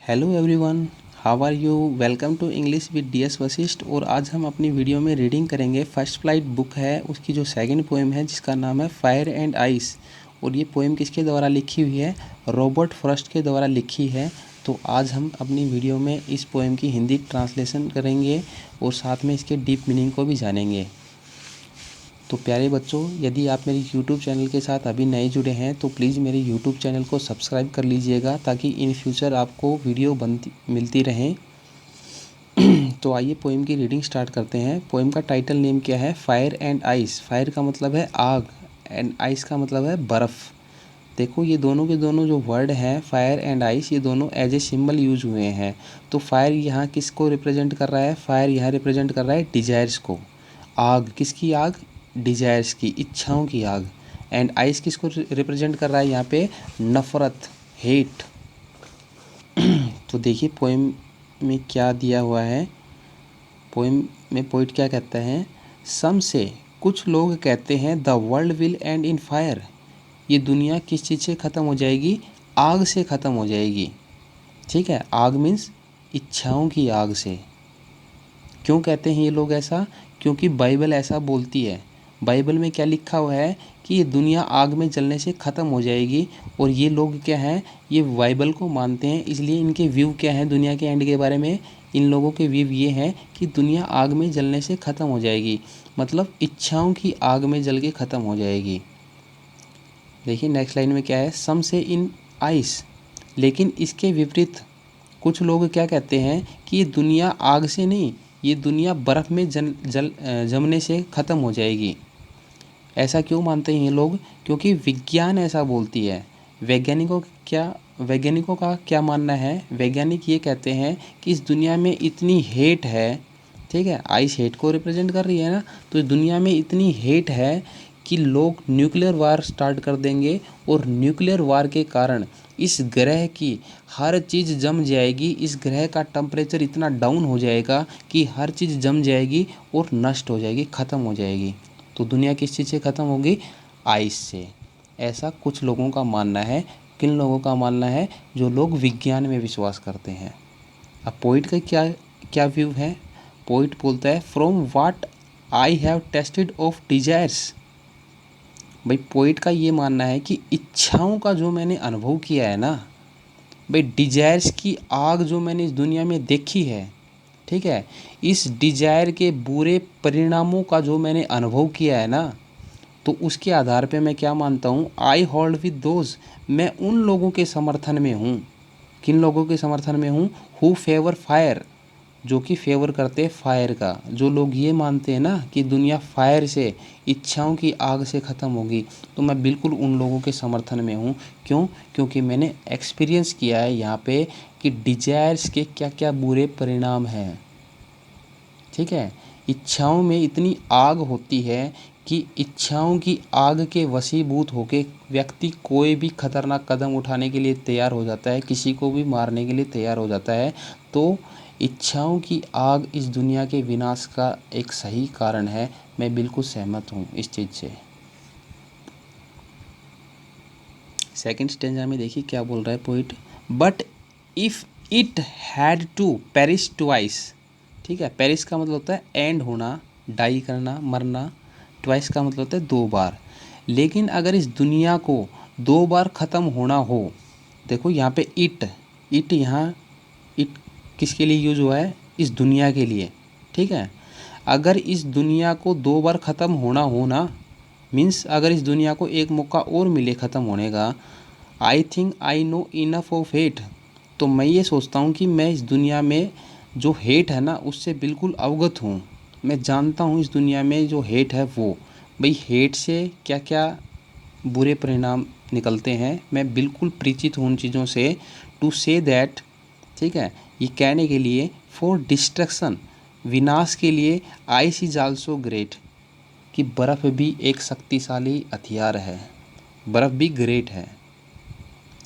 Hello everyone, how are you. Welcome to English with DS Vashisht. और आज हम अपनी वीडियो में रीडिंग करेंगे फर्स्ट फ्लाइट बुक है, उसकी जो सेकंड पोएम है जिसका नाम है फायर एंड आइस। और ये पोएम किसके द्वारा लिखी हुई है? रॉबर्ट फ्रॉस्ट के द्वारा लिखी है। तो आज हम अपनी वीडियो में इस पोएम की हिंदी ट्रांसलेशन करेंगे और साथ में इसके डीप मीनिंग को भी जानेंगे। तो प्यारे बच्चों, यदि आप मेरे YouTube चैनल के साथ अभी नए जुड़े हैं तो प्लीज़ मेरे YouTube चैनल को सब्सक्राइब कर लीजिएगा ताकि इन फ्यूचर आपको वीडियो मिलती रहें। तो आइए पोएम की रीडिंग स्टार्ट करते हैं। पोएम का टाइटल नेम क्या है? Fire and ice. फायर का मतलब है आग एंड आइस का मतलब है बर्फ़। देखो ये दोनों के दोनों जो वर्ड हैं फायर एंड आइस, ये दोनों एज ए सिंबल यूज हुए हैं। तो फायर यहाँ किसको रिप्रेजेंट कर रहा है? फायर यहाँ रिप्रेजेंट कर रहा है डिजायर्स को। आग किसकी आग? डिजायर्स की, इच्छाओं की आग। एंड आइस किसको रिप्रेजेंट कर रहा है यहाँ पे? नफ़रत, हेट। तो देखिए पोएम में क्या दिया हुआ है। पोएम में पोइट क्या कहता है? सम से, कुछ लोग कहते हैं the world will and in fire. ये दुनिया किस चीज़ से ख़त्म हो जाएगी? आग से ख़त्म हो जाएगी। ठीक है, आग मीन्स इच्छाओं की आग से। क्यों कहते हैं ये लोग ऐसा? क्योंकि बाइबल ऐसा बोलती है। बाइबल में क्या लिखा हुआ है कि ये दुनिया आग में जलने से ख़त्म हो जाएगी। और ये लोग क्या हैं? ये बाइबल को मानते हैं, इसलिए इनके व्यू क्या हैं दुनिया के एंड के बारे में? इन लोगों के व्यू ये हैं कि दुनिया आग में जलने से ख़त्म हो जाएगी, मतलब इच्छाओं की आग में जल के ख़त्म हो जाएगी। देखिए नेक्स्ट लाइन में क्या है? सम से इन आइस। लेकिन इसके विपरीत कुछ लोग क्या कहते हैं कि ये दुनिया आग से नहीं, ये दुनिया बर्फ़ में जमने से ख़त्म हो जाएगी। ऐसा क्यों मानते हैं ये लोग? क्योंकि विज्ञान ऐसा बोलती है। वैज्ञानिकों का क्या मानना है? वैज्ञानिक ये कहते हैं कि इस दुनिया में इतनी हेट है। ठीक है, आइस हेट को रिप्रेजेंट कर रही है ना। तो इस दुनिया में इतनी हेट है कि लोग न्यूक्लियर वार स्टार्ट कर देंगे और न्यूक्लियर वार के कारण इस ग्रह की हर चीज़ जम जाएगी। इस ग्रह का टेम्परेचर इतना डाउन हो जाएगा कि हर चीज़ जम जाएगी और नष्ट हो जाएगी, ख़त्म हो जाएगी। तो दुनिया किस चीज़ से ख़त्म होगी? आइस से। ऐसा कुछ लोगों का मानना है। किन लोगों का मानना है? जो लोग विज्ञान में विश्वास करते हैं। अब पोइट का क्या क्या व्यू है? पोइट बोलता है from what I have tested of desires. भाई पोइट का ये मानना है कि इच्छाओं का जो मैंने अनुभव किया है ना, भाई डिजायर्स की आग जो मैंने इस दुनिया में देखी है, ठीक है, इस डिजायर के बुरे परिणामों का जो मैंने अनुभव किया है ना, तो उसके आधार पे मैं क्या मानता हूँ? I hold with those. मैं उन लोगों के समर्थन में हूँ। किन लोगों के समर्थन में हूँ? हु फेवर फायर, जो कि फेवर करते हैं फायर का। जो लोग ये मानते हैं ना कि दुनिया फायर से, इच्छाओं की आग से ख़त्म होगी, तो मैं बिल्कुल उन लोगों के समर्थन में हूँ। क्यों? क्योंकि मैंने एक्सपीरियंस किया है यहाँ पे कि डिजायर्स के क्या क्या बुरे परिणाम हैं। ठीक है, इच्छाओं में इतनी आग होती है कि इच्छाओं की आग के वशीभूत होके व्यक्ति कोई भी खतरनाक कदम उठाने के लिए तैयार हो जाता है, किसी को भी मारने के लिए तैयार हो जाता है। तो इच्छाओं की आग इस दुनिया के विनाश का एक सही कारण है। मैं बिल्कुल सहमत हूँ इस चीज़ से। सेकंड स्टेंजा में देखिए क्या बोल रहा है poet. But if it had to perish twice. ठीक है, पेरिश का मतलब होता है एंड होना, डाई करना, मरना। ट्वाइस का मतलब होता है दो बार। लेकिन अगर इस दुनिया को दो बार ख़त्म होना हो, देखो यहाँ पे इट यहाँ इट किसके लिए यूज हुआ है? इस दुनिया के लिए। ठीक है, अगर इस दुनिया को दो बार ख़त्म होना हो ना, मीन्स अगर इस दुनिया को एक मौका और मिले ख़त्म होने का, I think I know enough of hate. तो मैं ये सोचता हूँ कि मैं इस दुनिया में जो हेट है ना उससे बिल्कुल अवगत हूँ। मैं जानता हूँ इस दुनिया में जो हेट है वो, भाई हेट से क्या क्या बुरे परिणाम निकलते हैं, मैं बिल्कुल परिचित हूँ उन चीज़ों से। टू से दैट, ठीक है, ये कहने के लिए, फॉर डिस्ट्रक्शन, विनाश के लिए, आइस इज आल्सो ग्रेट, कि बर्फ़ भी एक शक्तिशाली हथियार है, बर्फ़ भी ग्रेट है।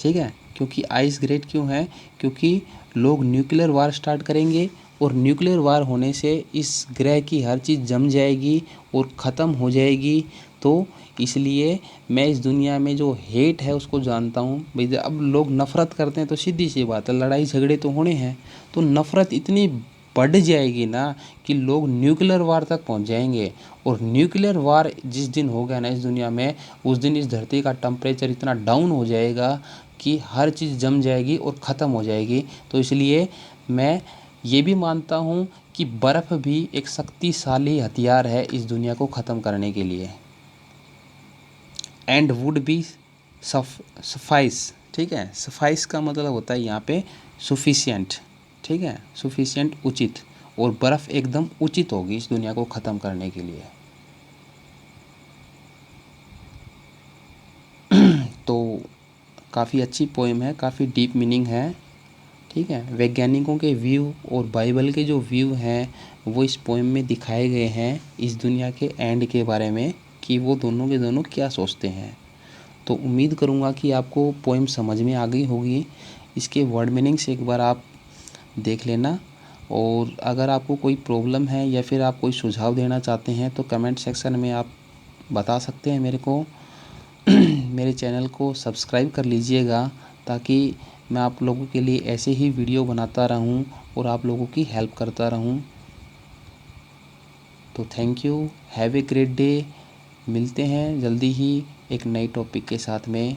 ठीक है, क्योंकि आइस ग्रेट क्यों है? क्योंकि लोग न्यूक्लियर वार स्टार्ट करेंगे और न्यूक्लियर वार होने से इस ग्रह की हर चीज़ जम जाएगी और ख़त्म हो जाएगी। तो इसलिए मैं इस दुनिया में जो हेट है उसको जानता हूँ भाई। अब लोग नफ़रत करते हैं तो सीधी सी बात है, लड़ाई झगड़े तो होने हैं, तो नफ़रत इतनी बढ़ जाएगी ना कि लोग न्यूक्लियर वार तक पहुंच जाएंगे। और न्यूक्लियर वार जिस दिन हो गया ना इस दुनिया में, उस दिन इस धरती का टेम्परेचर इतना डाउन हो जाएगा कि हर चीज़ जम जाएगी और ख़त्म हो जाएगी। तो इसलिए मैं ये भी मानता हूँ कि बर्फ़ भी एक शक्तिशाली हथियार है इस दुनिया को ख़त्म करने के लिए। एंड वुड बी सफाइस, ठीक है। सफाइस का मतलब होता है यहाँ पे सुफिशियंट, ठीक है, सुफिशियंट उचित, और बर्फ़ एकदम उचित होगी इस दुनिया को ख़त्म करने के लिए। तो काफ़ी अच्छी पोएम है, काफ़ी डीप मीनिंग है, ठीक है। वैज्ञानिकों के व्यू और बाइबल के जो व्यू हैं वो इस पोएम में दिखाए गए हैं इस दुनिया के एंड के बारे में, कि वो दोनों के दोनों क्या सोचते हैं। तो उम्मीद करूँगा कि आपको पोएम समझ में आ गई होगी। इसके वर्ड मीनिंग्स एक बार आप देख लेना, और अगर आपको कोई प्रॉब्लम है या फिर आप कोई सुझाव देना चाहते हैं तो कमेंट सेक्शन में आप बता सकते हैं मेरे को। मेरे चैनल को सब्सक्राइब कर लीजिएगा ताकि मैं आप लोगों के लिए ऐसे ही वीडियो बनाता रहूं और आप लोगों की हेल्प करता रहूं। तो thank you, have a great day. मिलते हैं जल्दी ही एक नई टॉपिक के साथ में।